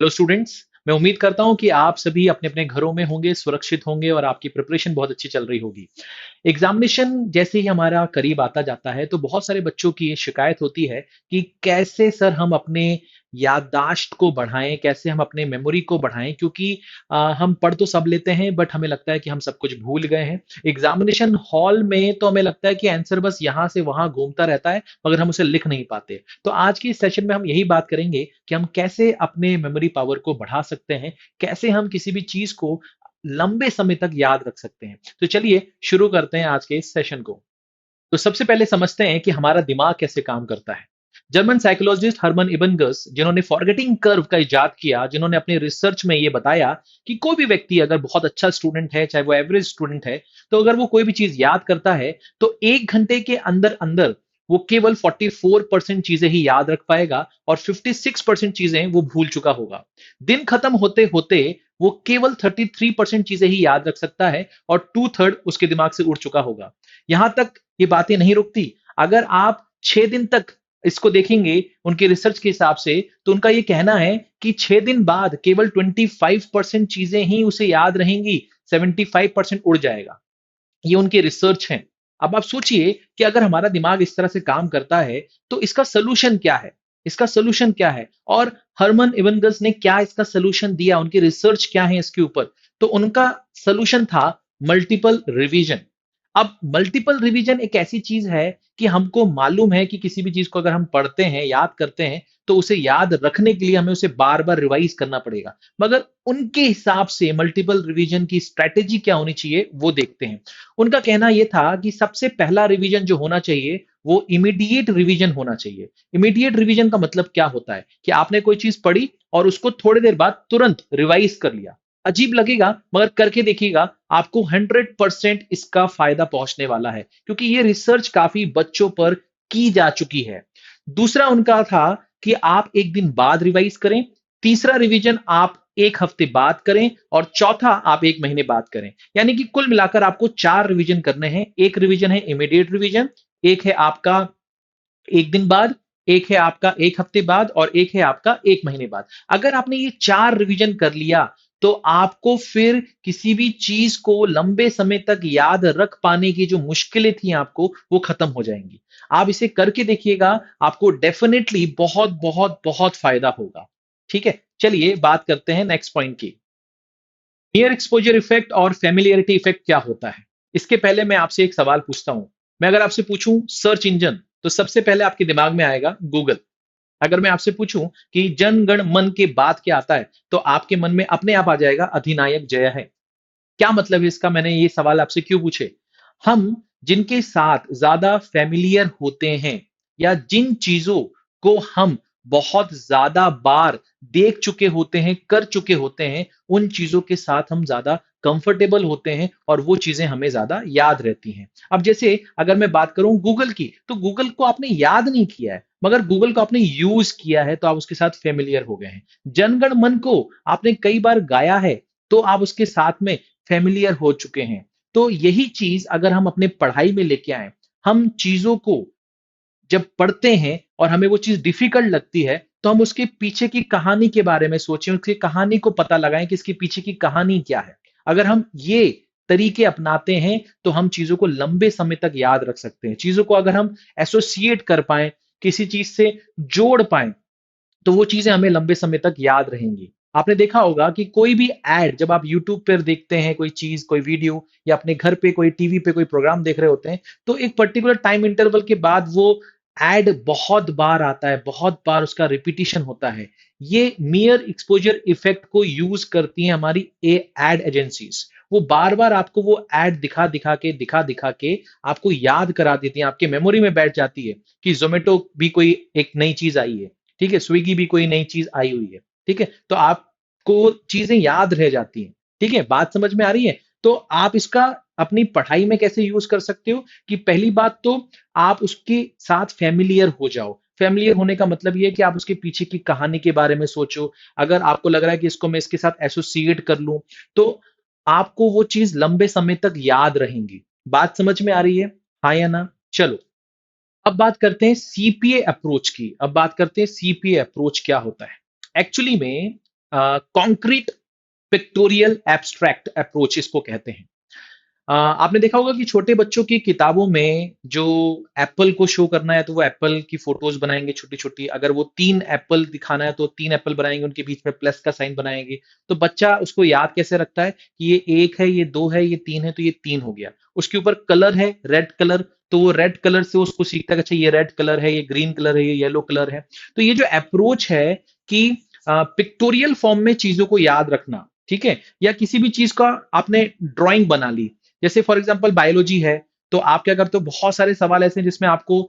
Hello students, मैं उम्मीद करता हूं कि आप सभी अपने अपने घरों में होंगे, सुरक्षित होंगे और आपकी प्रिपरेशन बहुत अच्छी चल रही होगी। एग्जामिनेशन जैसे ही हमारा करीब आता जाता है तो बहुत सारे बच्चों की ये शिकायत होती है कि कैसे सर हम अपने याददाश्त को बढ़ाएं, कैसे हम अपने मेमोरी को बढ़ाएं, क्योंकि हम पढ़ तो सब लेते हैं बट हमें लगता है कि हम सब कुछ भूल गए हैं। एग्जामिनेशन हॉल में तो हमें लगता है कि आंसर बस यहाँ से वहां घूमता रहता है मगर हम उसे लिख नहीं पाते। तो आज की इस सेशन में हम यही बात करेंगे कि हम कैसे अपने मेमोरी पावर को बढ़ा सकते हैं, कैसे हम किसी भी चीज को लंबे समय तक याद रख सकते हैं। तो चलिए शुरू करते हैं आज के इस सेशन को। तो सबसे पहले समझते हैं कि हमारा दिमाग कैसे काम करता है। जर्मन साइकोलॉजिस्ट हरमन इबनगस, जिन्होंने फॉरगेटिंग कर्व का इजाद किया, जिन्होंने अपनी रिसर्च में ये बताया कि कोई भी व्यक्ति अगर बहुत अच्छा स्टूडेंट है, चाहे वो एवरेज स्टूडेंट है, तो अगर वो कोई भी चीज याद करता है तो 1 घंटे के अंदर अंदर वो केवल 44% चीजें ही याद रख पाएगा और 56% चीजें वो भूल चुका होगा। दिन खत्म होते होते वो केवल 33% चीजें ही याद रख सकता है और 2/3 उसके दिमाग से उड़ चुका होगा। यहां तक ये बातें नहीं रुकती। अगर आप 6 दिन तक इसको देखेंगे उनके रिसर्च के हिसाब से, तो उनका ये कहना है कि 6 दिन बाद केवल 25% चीजें ही उसे याद रहेंगी, 75% उड़ जाएगा। ये उनके रिसर्च हैं। अब आप सोचिए कि अगर हमारा दिमाग इस तरह से काम करता है तो इसका सोल्यूशन क्या है? इसका सोल्यूशन क्या है? और हरमन इवनगस ने क्या इसका सोल्यूशन दिया? उनकी रिसर्च क्या है इसके ऊपर? तो उनका सोल्यूशन था मल्टीपल रिवीजन। अब मल्टीपल रिवीजन एक ऐसी चीज है कि हमको मालूम है कि किसी भी चीज को अगर हम पढ़ते हैं, याद करते हैं, तो उसे याद रखने के लिए हमें उसे बार बार रिवाइज करना पड़ेगा। मगर उनके हिसाब से मल्टीपल रिवीजन की स्ट्रेटेजी क्या होनी चाहिए वो देखते हैं। उनका कहना यह था कि सबसे पहला रिवीजन जो होना चाहिए वो इमीडिएट रिवीजन होना चाहिए। इमीडिएट रिवीजन का मतलब क्या होता है कि आपने कोई चीज पढ़ी और उसको थोड़ी देर बाद तुरंत रिवाइज कर लिया। अजीब लगेगा मगर करके देखिएगा, आपको 100% इसका फायदा पहुंचने वाला है, क्योंकि ये रिसर्च काफी बच्चों पर की जा चुकी है। दूसरा उनका था कि आप 1 दिन बाद रिवाइज करें, तीसरा रिवीजन आप 1 हफ्ते बाद करें और चौथा आप 1 महीने बाद करें। यानी कि कुल मिलाकर आपको 4 रिवीजन करने हैं। एक रिवीजन है इमीडिएट रिवीजन, एक है आपका 1 दिन बाद, एक है आपका 1 हफ्ते बाद और एक है आपका 1 महीने बाद। अगर आपने ये 4 रिवीजन कर लिया तो आपको फिर किसी भी चीज को लंबे समय तक याद रख पाने की जो मुश्किलें थी आपको, वो खत्म हो जाएंगी। आप इसे करके देखिएगा, आपको डेफिनेटली बहुत बहुत बहुत फायदा होगा। ठीक है, चलिए बात करते हैं नेक्स्ट पॉइंट की। नियर एक्सपोजर इफेक्ट और फेमिलियरिटी इफेक्ट क्या होता है? इसके पहले मैं आपसे एक सवाल पूछता हूं। मैं अगर आपसे पूछूं सर्च इंजन, तो सबसे पहले आपके दिमाग में आएगा गूगल। अगर मैं आपसे पूछूं कि जन गण मन के बाद क्या आता है, तो आपके मन में अपने आप आ जाएगा अधिनायक जय है। क्या मतलब है इसका? मैंने ये सवाल आपसे क्यों पूछे? हम जिनके साथ ज्यादा फेमिलियर होते हैं या जिन चीजों को हम बहुत ज्यादा बार देख चुके होते हैं, कर चुके होते हैं, उन चीजों के साथ हम ज्यादा कंफर्टेबल होते हैं और वो चीजें हमें ज्यादा याद रहती हैं। अब जैसे अगर मैं बात करूं गूगल की, तो गूगल को आपने याद नहीं किया है मगर गूगल को आपने यूज किया है तो आप उसके साथ फेमिलियर हो गए हैं। जनगण मन को आपने कई बार गाया है तो आप उसके साथ में फेमिलियर हो चुके हैं। तो यही चीज अगर हम अपने पढ़ाई में लेके आए, हम चीजों को जब पढ़ते हैं और हमें वो चीज डिफिकल्ट लगती है तो हम उसके पीछे की कहानी के बारे में सोचें, उसकी कहानी को पता लगाएं कि इसके पीछे की कहानी क्या है। अगर हम ये तरीके अपनाते हैं तो हम चीजों को लंबे समय तक याद रख सकते हैं। चीजों को अगर हम एसोसिएट कर पाए, किसी चीज से जोड़ पाए, तो वो चीजें हमें लंबे समय तक याद रहेंगी। आपने देखा होगा कि कोई भी एड जब आप यूट्यूब पर देखते हैं, कोई चीज, कोई वीडियो, या अपने घर पे कोई टीवी पे कोई प्रोग्राम देख रहे होते हैं, तो एक पर्टिकुलर टाइम इंटरवल के बाद वो एड बहुत बार आता है, बहुत बार उसका रिपीटिशन होता है। ये मियर एक्सपोजर इफेक्ट को यूज करती हैं हमारी ए एड एजेंसीज। वो बार बार आपको वो एड दिखा दिखा के आपको याद करा देती हैं, आपके मेमोरी में बैठ जाती है कि जोमेटो भी कोई एक नई चीज आई है, ठीक है, स्विगी भी कोई नई चीज आई हुई है। ठीक है, तो आपको चीजें याद रह जाती हैं। ठीक है, बात समझ में आ रही है? तो आप इसका अपनी पढ़ाई में कैसे यूज कर सकते हो कि पहली बात तो आप उसके साथ फैमिलियर हो जाओ। फैमिलियर होने का मतलब ये है कि आप उसके पीछे की कहानी के बारे में सोचो। अगर आपको लग रहा है कि इसको मैं इसके साथ एसोसिएट कर लूं, तो आपको वो चीज लंबे समय तक याद रहेंगी। बात समझ में आ रही है? हाँ या ना? चलो, अब बात करते हैं सीपीए अप्रोच की। अब बात करते हैं सीपीए अप्रोच क्या होता है। एक्चुअली में कॉन्क्रीट पिक्टोरियल एब्स्ट्रैक्ट अप्रोच इसको कहते हैं। आपने देखा होगा कि छोटे बच्चों की किताबों में जो एप्पल को शो करना है तो वो एप्पल की फोटोज बनाएंगे छोटी छोटी, अगर वो 3 एप्पल दिखाना है तो 3 एप्पल बनाएंगे, उनके बीच में प्लस का साइन बनाएंगे। तो बच्चा उसको याद कैसे रखता है कि ये एक है, ये दो है, ये तीन है, तो ये तीन हो गया। उसके ऊपर कलर है रेड कलर, तो वो रेड कलर से उसको सीखता है कि अच्छा ये रेड कलर है, ये ग्रीन कलर है, ये येलो कलर है। तो ये जो अप्रोच है कि पिक्टोरियल फॉर्म में चीजों को याद रखना, ठीक है, या किसी भी चीज का आपने ड्राइंग बना ली, जैसे फॉर एग्जांपल बायोलॉजी है, तो आप क्या करते हो, बहुत सारे सवाल ऐसे हैं जिसमें आपको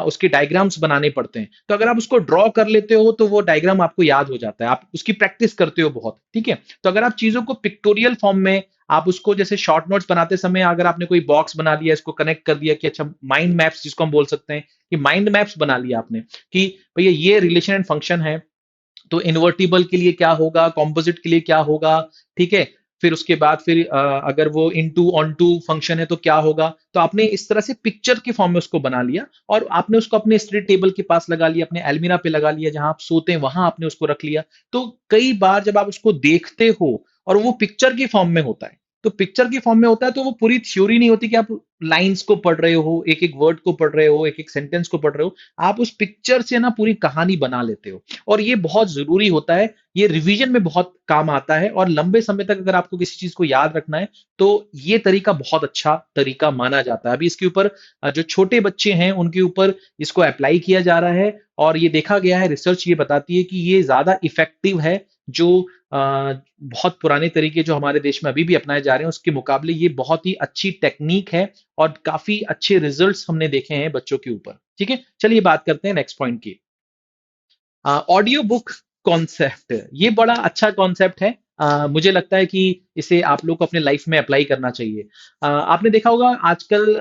उसके डायग्राम्स बनाने पड़ते हैं, तो अगर आप उसको ड्रॉ कर लेते हो तो वो डायग्राम आपको याद हो जाता है, आप उसकी प्रैक्टिस करते हो बहुत, ठीक है। तो अगर आप चीजों को पिक्टोरियल फॉर्म में, आप उसको जैसे शॉर्ट नोट्स बनाते समय अगर आपने कोई बॉक्स बना लिया, इसको कनेक्ट कर दिया कि अच्छा माइंड मैप्स जिसको हम बोल सकते हैं, कि माइंड मैप्स बना लिया आपने कि भैया ये रिलेशन एंड फंक्शन है, तो इन्वर्टिबल के लिए क्या होगा, कॉम्पोजिट के लिए क्या होगा, ठीक है। फिर उसके बाद फिर अगर वो इनटू ऑन टू फंक्शन है तो क्या होगा। तो आपने इस तरह से पिक्चर के फॉर्म में उसको बना लिया और आपने उसको अपने स्टडी टेबल के पास लगा लिया, अपने अलमीरा पे लगा लिया, जहां आप सोते हैं वहां आपने उसको रख लिया। तो कई बार जब आप उसको देखते हो और वो पिक्चर के फॉर्म में होता है, तो पिक्चर के फॉर्म में होता है तो वो पूरी थ्योरी नहीं होती कि आप लाइंस को पढ़ रहे हो, एक एक वर्ड को पढ़ रहे हो, एक एक सेंटेंस को पढ़ रहे हो, आप उस पिक्चर से ना पूरी कहानी बना लेते हो। और ये बहुत जरूरी होता है, ये रिवीजन में बहुत काम आता है, और लंबे समय तक अगर आपको किसी चीज को याद रखना है तो ये तरीका बहुत अच्छा तरीका माना जाता है। अभी इसके ऊपर जो छोटे बच्चे हैं उनके ऊपर इसको अप्लाई किया जा रहा है, और ये देखा गया है, रिसर्च ये बताती है कि ये ज्यादा इफेक्टिव है, जो बहुत पुराने तरीके जो हमारे देश में अभी भी अपनाए जा रहे हैं उसके मुकाबले ये बहुत ही अच्छी टेक्निक है, और काफी अच्छे रिजल्ट्स हमने देखे हैं बच्चों के ऊपर। ठीक है, चलिए बात करते हैं नेक्स्ट पॉइंट की। ऑडियो बुक कॉन्सेप्ट, ये बड़ा अच्छा कॉन्सेप्ट है। मुझे लगता है कि इसे आप लोग को अपने लाइफ में अप्लाई करना चाहिए। आपने देखा होगा आजकल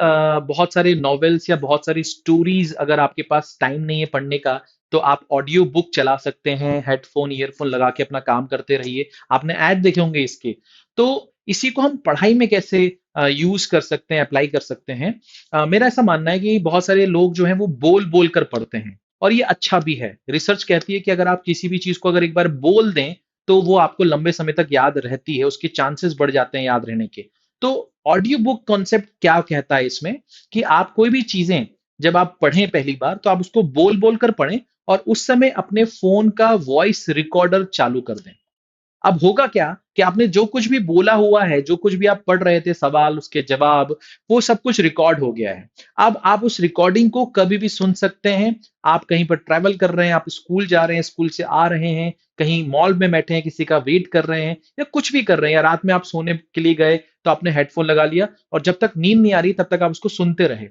बहुत सारे नॉवेल्स या बहुत सारी स्टोरीज, अगर आपके पास टाइम नहीं है पढ़ने का तो आप ऑडियो बुक चला सकते हैं, हेडफोन ईयरफोन लगा के अपना काम करते रहिए। आपने ऐड देखे होंगे इसके। तो इसी को हम पढ़ाई में कैसे यूज कर सकते हैं, अप्लाई कर सकते हैं। मेरा ऐसा मानना है कि बहुत सारे लोग जो हैं वो बोल बोल कर पढ़ते हैं, और ये अच्छा भी है। रिसर्च कहती है कि अगर आप किसी भी चीज को अगर एक बार बोल दें तो वो आपको लंबे समय तक याद रहती है, उसके चांसेस बढ़ जाते हैं याद रहने के। तो ऑडियो बुक कॉन्सेप्ट क्या कहता है इसमें, कि आप कोई भी चीजें जब आप पढ़ें पहली बार तो आप उसको बोल बोल कर पढ़ें, और उस समय अपने फोन का वॉइस रिकॉर्डर चालू कर दें। अब होगा क्या कि आपने जो कुछ भी बोला हुआ है, जो कुछ भी आप पढ़ रहे थे, सवाल उसके जवाब, वो सब कुछ रिकॉर्ड हो गया है। अब आप उस रिकॉर्डिंग को कभी भी सुन सकते हैं। आप कहीं पर ट्रैवल कर रहे हैं, आप स्कूल जा रहे हैं, स्कूल से आ रहे हैं, कहीं मॉल में बैठे हैं, किसी का वेट कर रहे हैं, या कुछ भी कर रहे हैं, या रात में आप सोने के लिए गए तो आपने हेडफोन लगा लिया, और जब तक नींद नहीं आ रही तब तक आप उसको सुनते रहे।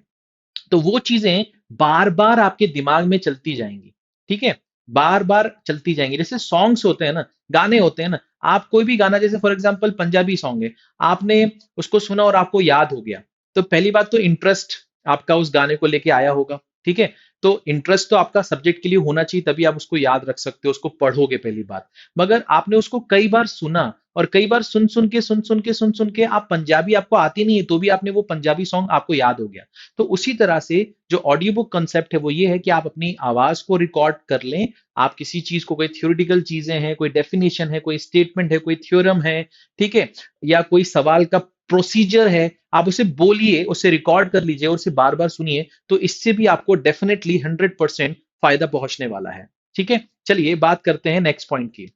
तो वो चीजें बार बार आपके दिमाग में चलती जाएंगी, ठीक है, बार बार चलती जाएंगी। जैसे सॉन्ग्स होते हैं ना, गाने होते हैं ना, आप कोई भी गाना, जैसे फॉर एग्जांपल पंजाबी सॉन्ग है, आपने उसको सुना और आपको याद हो गया, तो पहली बात तो इंटरेस्ट आपका उस गाने को लेके आया होगा, ठीक है। तो इंटरेस्ट तो आपका सब्जेक्ट के लिए होना चाहिए, तभी आप उसको याद रख सकते हो, उसको पढ़ोगे पहली बात। मगर आपने उसको कई बार सुना, और कई बार सुन सुन के आप पंजाबी आपको आती नहीं है तो भी आपने वो पंजाबी सॉन्ग आपको याद हो गया। तो उसी तरह से जो ऑडियो बुक कंसेप्ट है वो ये है कि आप अपनी आवाज को रिकॉर्ड कर लें। आप किसी चीज को, कोई थ्योरेटिकल चीजें हैं, कोई डेफिनेशन है, कोई स्टेटमेंट है, कोई थ्योरम है, ठीक है, या कोई सवाल का प्रोसीजर है, आप उसे बोलिए, उसे रिकॉर्ड कर लीजिए और उसे बार बार सुनिए। तो इससे भी आपको डेफिनेटली 100% फायदा पहुंचने वाला है। ठीक है, चलिए बात करते हैं नेक्स्ट पॉइंट की।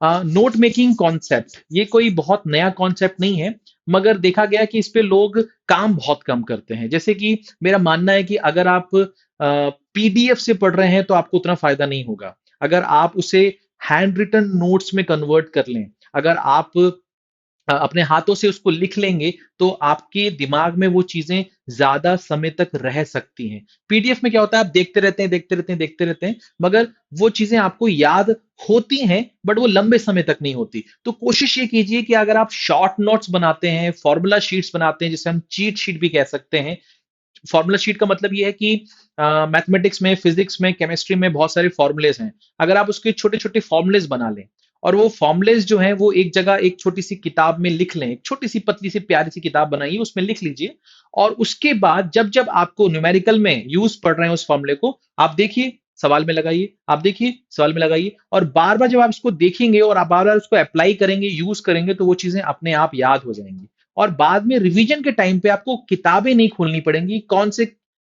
नोट मेकिंग कॉन्सेप्ट, ये कोई बहुत नया कॉन्सेप्ट नहीं है, मगर देखा गया कि इस पे लोग काम बहुत कम करते हैं। जैसे कि मेरा मानना है कि अगर आप पीडीएफ से पढ़ रहे हैं तो आपको उतना फायदा नहीं होगा। अगर आप उसे हैंड रिटन नोट्स में कन्वर्ट कर लें, अगर आप अपने हाथों से उसको लिख लेंगे, तो आपके दिमाग में वो चीजें ज्यादा समय तक रह सकती हैं। पीडीएफ में क्या होता है, आप देखते रहते हैं, देखते रहते हैं, मगर वो चीजें आपको याद होती हैं, बट वो लंबे समय तक नहीं होती। तो कोशिश ये कीजिए कि अगर आप शॉर्ट नोट्स बनाते हैं, फॉर्मूला शीट्स बनाते हैं, जिसे हम चीट शीट भी कह सकते हैं। फॉर्मूला शीट का मतलब ये है कि मैथमेटिक्स में, फिजिक्स में, केमिस्ट्री में बहुत सारे फॉर्मूलेज हैं। अगर आप उसके छोटे छोटे फॉर्मूलेज बना लें, और वो फॉर्मूलेज जो हैं वो एक जगह एक छोटी सी किताब में लिख लें, एक छोटी सी पतली सी प्यारी सी किताब बनाइए, उसमें लिख लीजिए। और उसके बाद जब जब आपको न्यूमेरिकल में यूज पढ़ रहे हैं उस फॉर्मूले को, आप देखिए सवाल में लगाइए, आप देखिए, सवाल में लगाइए, और बार बार जब आप इसको देखेंगे और आप बार बार उसको अप्लाई करेंगे, यूज करेंगे, तो वो चीजें अपने आप याद हो जाएंगी। और बाद में रिवीजन के टाइम पे आपको किताबें नहीं खोलनी पड़ेंगी, कौन से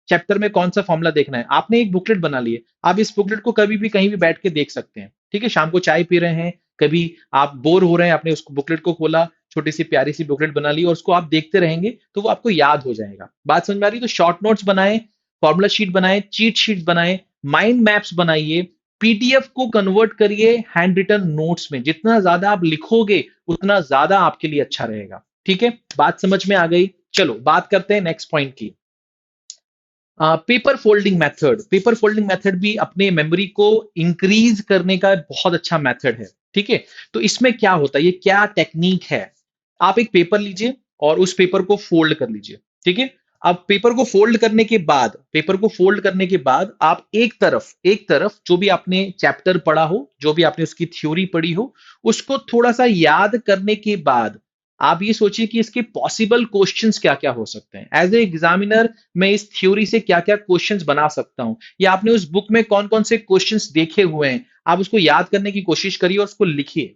चैप्टर में कौन सा फॉर्मूला देखना है, आपने एक बुकलेट बना ली है, आप इस बुकलेट को कभी भी कहीं भी बैठ के देख सकते हैं। ठीक है, शाम को चाय पी रहे हैं, कभी आप बोर हो रहे हैं, आपने उस बुकलेट को खोला, छोटी सी प्यारी सी बुकलेट बना ली और उसको आप देखते रहेंगे, तो वो आपको याद हो जाएगा। बात समझ में आ रही है? तो शॉर्ट नोट्स बनाएं, फॉर्मूला शीट बनाएं, चीट शीट बनाएं, माइंड मैप्स बनाइए, पीडीएफ को कन्वर्ट करिए हैंड रिटन नोट्स में। जितना ज्यादा आप लिखोगे उतना ज्यादा आपके लिए अच्छा रहेगा। ठीक है, बात समझ में आ गई? चलो बात करते हैं नेक्स्ट पॉइंट की। Paper folding method, paper folding method भी अपने मेमोरी को इंक्रीज करने का बहुत अच्छा मेथड है। ठीक है, तो इसमें क्या होता है, ये क्या टेक्निक है? आप एक पेपर लीजिए और उस पेपर को फोल्ड कर लीजिए। ठीक है, अब पेपर को फोल्ड करने के बाद, पेपर को फोल्ड करने के बाद आप एक तरफ जो भी आपने चैप्टर पढ़ा हो, जो भी आपने उसकी थ्योरी पढ़ी हो, उसको थोड़ा सा याद करने के बाद आप ये सोचिए कि इसके पॉसिबल क्वेश्चंस क्या क्या हो सकते हैं। एज ए एग्जामिनर मैं इस थ्योरी से क्या क्या क्वेश्चंस बना सकता हूं, या आपने उस बुक में कौन कौन से क्वेश्चंस देखे हुए हैं, आप उसको याद करने की कोशिश करिए और उसको लिखिए।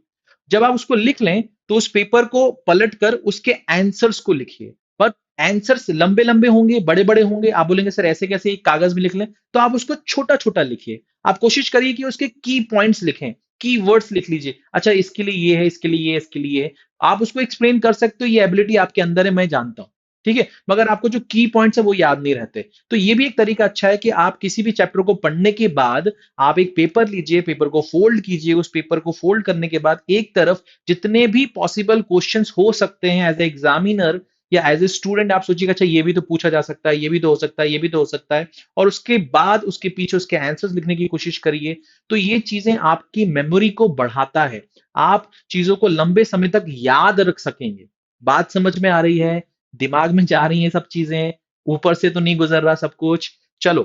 जब आप उसको लिख लें तो उस पेपर को पलट कर उसके आंसर्स को लिखिए। पर आंसर्स लंबे लंबे होंगे, बड़े बड़े होंगे, आप बोलेंगे सर ऐसे कैसे, एक कागज में लिख लें, तो आप उसको छोटा छोटा लिखिए। आप कोशिश करिए कि उसके की पॉइंट्स लिखें, की वर्ड्स लिख लीजिए, अच्छा इसके लिए ये है, इसके लिए ये, इसके लिए ये। आप उसको एक्सप्लेन कर सकते हो, ये एबिलिटी आपके अंदर है, मैं जानता हूं। ठीक है, मगर आपको जो की पॉइंट्स है वो याद नहीं रहते। तो ये भी एक तरीका अच्छा है कि आप किसी भी चैप्टर को पढ़ने के बाद आप एक पेपर लीजिए, पेपर को फोल्ड कीजिए, उस पेपर को फोल्ड करने के बाद एक तरफ जितने भी पॉसिबल क्वेश्चंस हो सकते हैं एज ए एग्जामिनर या एज ए स्टूडेंट, आप सोचिएगा अच्छा ये भी तो पूछा जा सकता है, ये भी तो हो सकता है, ये भी तो हो सकता है, और उसके बाद उसके पीछे उसके आंसर्स लिखने की कोशिश करिए। तो ये चीजें आपकी मेमोरी को बढ़ाता है, आप चीजों को लंबे समय तक याद रख सकेंगे। बात समझ में आ रही है? दिमाग में जा रही हैं सब चीजें? ऊपर से तो नहीं गुजर रहा सब कुछ? चलो,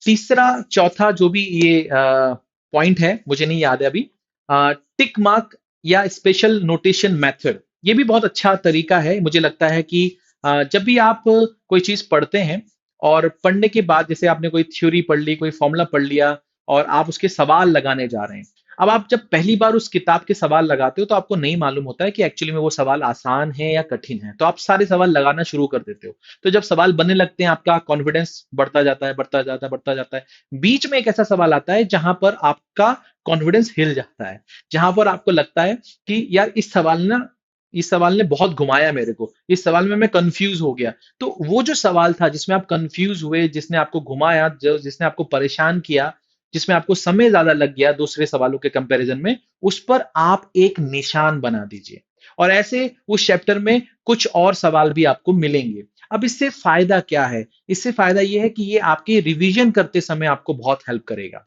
तीसरा चौथा जो भी ये पॉइंट है, मुझे नहीं याद है अभी, टिक मार्क या स्पेशल नोटेशन मेथड, ये भी बहुत अच्छा तरीका है। मुझे लगता है कि जब भी आप कोई चीज पढ़ते हैं और पढ़ने के बाद जैसे आपने कोई थ्योरी पढ़ ली, कोई फॉर्मूला पढ़ लिया और आप उसके सवाल लगाने जा रहे हैं, अब आप जब पहली बार उस किताब के सवाल लगाते हो तो आपको नहीं मालूम होता है कि एक्चुअली में वो सवाल आसान है या कठिन है, तो आप सारे सवाल लगाना शुरू कर देते हो। तो जब सवाल बनने लगते हैं आपका कॉन्फिडेंस बढ़ता जाता है, बढ़ता जाता है, बढ़ता जाता है। बीच में एक ऐसा सवाल आता है जहां पर आपका कॉन्फिडेंस हिल जाता है, जहां पर आपको लगता है कि यार इस सवाल ने बहुत घुमाया मेरे को, इस सवाल में मैं कंफ्यूज हो गया। तो वो जो सवाल था जिसमें आप कंफ्यूज हुए, जिसने आपको घुमाया, जो जिसने आपको परेशान किया, जिसमें आपको समय ज्यादा लग गया दूसरे सवालों के कंपैरिजन में, उस पर आप एक निशान बना दीजिए। और ऐसे उस चैप्टर में कुछ और सवाल भी आपको मिलेंगे। अब इससे फायदा क्या है? इससे फायदा यह है कि ये आपके रिवीजन करते समय आपको बहुत हेल्प करेगा।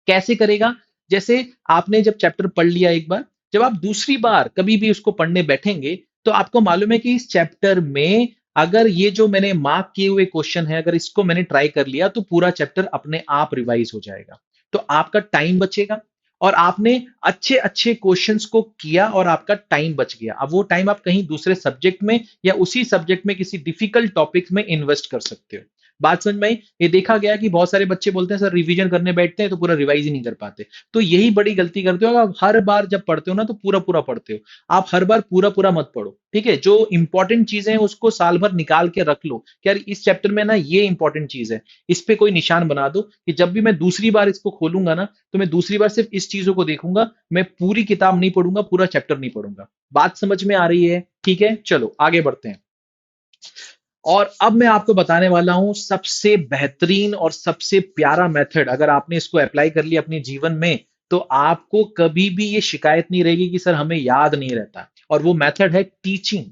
कैसे करेगा? जैसे आपने जब चैप्टर पढ़ लिया एक बार, जब आप दूसरी बार कभी भी उसको पढ़ने बैठेंगे, तो आपको मालूम है कि इस चैप्टर में अगर ये जो मैंने मार्क किए हुए क्वेश्चन है, अगर इसको मैंने ट्राई कर लिया तो पूरा चैप्टर अपने आप रिवाइज हो जाएगा। तो आपका टाइम बचेगा और आपने अच्छे अच्छे क्वेश्चंस को किया और आपका टाइम बच गया। अब वो टाइम आप कहीं दूसरे सब्जेक्ट में या उसी सब्जेक्ट में किसी डिफिकल्ट टॉपिक में इन्वेस्ट कर सकते हो। बात समझ में आई? ये देखा गया कि बहुत सारे बच्चे बोलते हैं सर रिवीजन करने बैठते हैं तो पूरा रिवाइज ही नहीं कर पाते। तो यही बड़ी गलती करते हो, आप हर बार जब पढ़ते हो ना तो पूरा पूरा पढ़ते हो। आप हर बार पूरा पूरा मत पढ़ो, ठीक है? जो इंपॉर्टेंट चीजें हैं उसको साल भर निकाल के रख लो कि यार इस चैप्टर में ना ये इंपॉर्टेंट चीज है, इस पे कोई निशान बना दो कि जब भी मैं दूसरी बार इसको खोलूंगा ना तो मैं दूसरी बार सिर्फ इस चीजों को देखूंगा, मैं पूरी किताब नहीं पढ़ूंगा, पूरा चैप्टर नहीं पढ़ूंगा। बात समझ में आ रही है? ठीक है, चलो आगे बढ़ते हैं। और अब मैं आपको बताने वाला हूं सबसे बेहतरीन और सबसे प्यारा मेथड। अगर आपने इसको अप्लाई कर लिया अपने जीवन में तो आपको कभी भी ये शिकायत नहीं रहेगी कि सर हमें याद नहीं रहता। और वो मेथड है टीचिंग।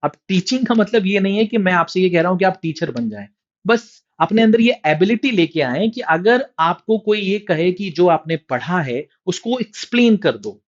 अब टीचिंग का मतलब ये नहीं है कि मैं आपसे ये कह रहा हूं कि आप टीचर बन जाएं, बस अपने अंदर ये एबिलिटी लेके आए कि अगर आपको कोई ये कहे कि जो आपने पढ़ा है उसको एक्सप्लेन कर दो,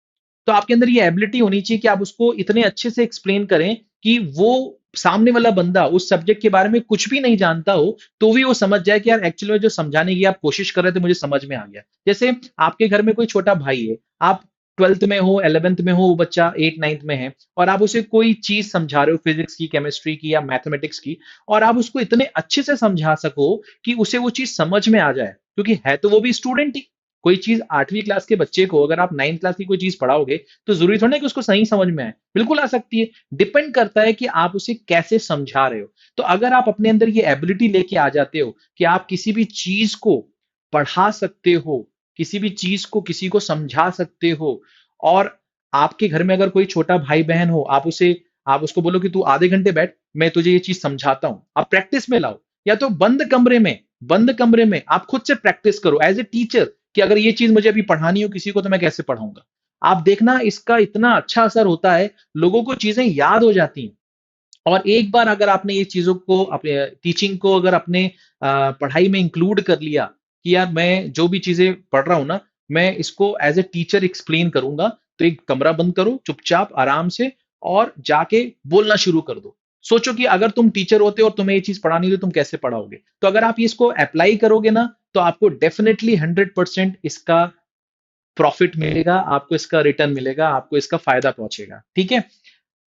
तो आपके अंदर ये एबिलिटी होनी चाहिए कि आप उसको इतने अच्छे से एक्सप्लेन करें कि वो सामने वाला बंदा उस सब्जेक्ट के बारे में कुछ भी नहीं जानता हो तो भी वो समझ जाए कि यार एक्चुअली में जो समझाने की आप कोशिश कर रहे थे मुझे समझ में आ गया। जैसे आपके घर में कोई छोटा भाई है, आप ट्वेल्थ में हो, 11th में हो, वो बच्चा 8 9th में है, और आप उसे कोई चीज समझा रहे हो, फिजिक्स की, केमिस्ट्री की या मैथमेटिक्स की, और आप उसको इतने अच्छे से समझा सको कि उसे वो चीज समझ में आ जाए, क्योंकि है तो वो भी स्टूडेंट ही। कोई चीज 8वीं क्लास के बच्चे को अगर आप 9th क्लास की कोई चीज पढ़ाओगे तो जरूरी थोड़ा है कि उसको सही समझ में आए, बिल्कुल आ सकती है। डिपेंड करता है कि आप उसे कैसे समझा रहे हो। तो अगर आप अपने अंदर ये एबिलिटी लेके आ जाते हो कि आप किसी भी चीज को पढ़ा सकते हो, किसी भी चीज को किसी को समझा सकते हो, और आपके घर में अगर कोई छोटा भाई बहन हो, आप उसको बोलो कि तू आधे घंटे बैठ, मैं तुझे ये चीज समझाता हूं, आप प्रैक्टिस में लाओ। या तो बंद कमरे में आप खुद से प्रैक्टिस करो एज ए टीचर, कि अगर ये चीज मुझे अभी पढ़ानी हो किसी को तो मैं कैसे पढ़ाऊंगा। आप देखना इसका इतना अच्छा असर होता है, लोगों को चीजें याद हो जाती हैं। और एक बार अगर आपने ये चीजों को, अपने टीचिंग को अगर अपने पढ़ाई में इंक्लूड कर लिया कि यार मैं जो भी चीजें पढ़ रहा हूं ना, मैं इसको एज ए टीचर एक्सप्लेन करूंगा, तो एक कमरा बंद करो चुपचाप आराम से और जाके बोलना शुरू कर दो। सोचो कि अगर तुम टीचर होते और तुम्हें ये चीज पढ़ानी हो तो तुम कैसे पढ़ाओगे। तो अगर आप इसको अप्लाई करोगे ना, तो आपको डेफिनेटली 100% इसका प्रॉफिट मिलेगा, आपको इसका रिटर्न मिलेगा, आपको इसका फायदा पहुंचेगा। ठीक है।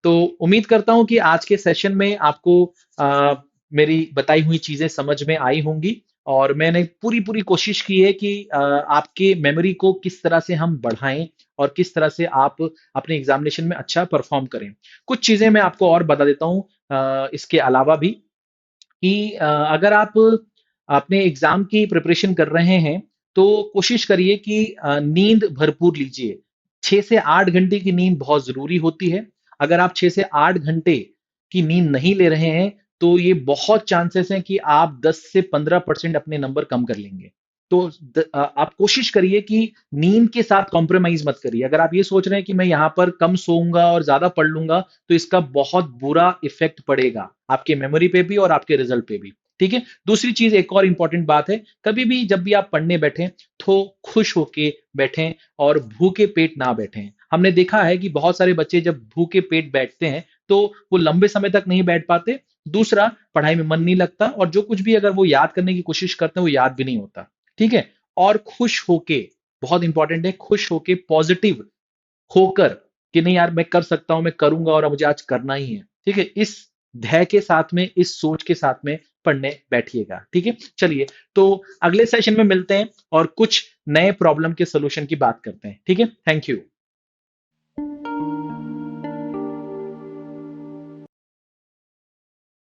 तो उम्मीद करता हूं कि आज के सेशन में आपको आ, मेरी बताई हुई चीजें समझ में आई होंगी, और मैंने पूरी पूरी कोशिश की है कि आपके मेमोरी को किस तरह से हम बढ़ाएं और किस तरह से आप अपने एग्जामिनेशन में अच्छा परफॉर्म करें। कुछ चीजें मैं आपको और बता देता हूं इसके अलावा भी, कि अगर आप अपने एग्जाम की प्रिपरेशन कर रहे हैं तो कोशिश करिए कि नींद भरपूर लीजिए। 6 से 8 घंटे की नींद बहुत जरूरी होती है। अगर आप 6 से 8 घंटे की नींद नहीं ले रहे हैं तो ये बहुत चांसेस हैं कि आप 10 से 15% अपने नंबर कम कर लेंगे। तो आप कोशिश करिए कि नींद के साथ कॉम्प्रोमाइज मत करिए। अगर आप ये सोच रहे हैं कि मैं यहाँ पर कम सोऊंगा और ज्यादा पढ़ लूंगा तो इसका बहुत बुरा इफेक्ट पड़ेगा आपके मेमोरी पे भी और आपके रिजल्ट पे भी। ठीक है। दूसरी चीज, एक और इंपॉर्टेंट बात है, कभी भी जब भी आप पढ़ने बैठें तो खुश होके बैठें और भूखे पेट ना बैठें। हमने देखा है कि बहुत सारे बच्चे जब भूखे पेट बैठते हैं तो वो लंबे समय तक नहीं बैठ पाते। दूसरा, पढ़ाई में मन नहीं लगता, और जो कुछ भी अगर वो याद करने की कोशिश करते हैं वो याद भी नहीं होता। ठीक है। और खुश होके, बहुत इंपॉर्टेंट है, खुश होके पॉजिटिव होकर कि नहीं यार मैं कर सकता हूं, मैं करूंगा और मुझे आज करना ही है। ठीक है। इस ध्यय के साथ में, इस सोच के साथ में पढ़ने बैठिएगा। ठीक है। चलिए, तो अगले सेशन में मिलते हैं और कुछ नए प्रॉब्लम के सोल्यूशन की बात करते हैं। ठीक है। Thank you.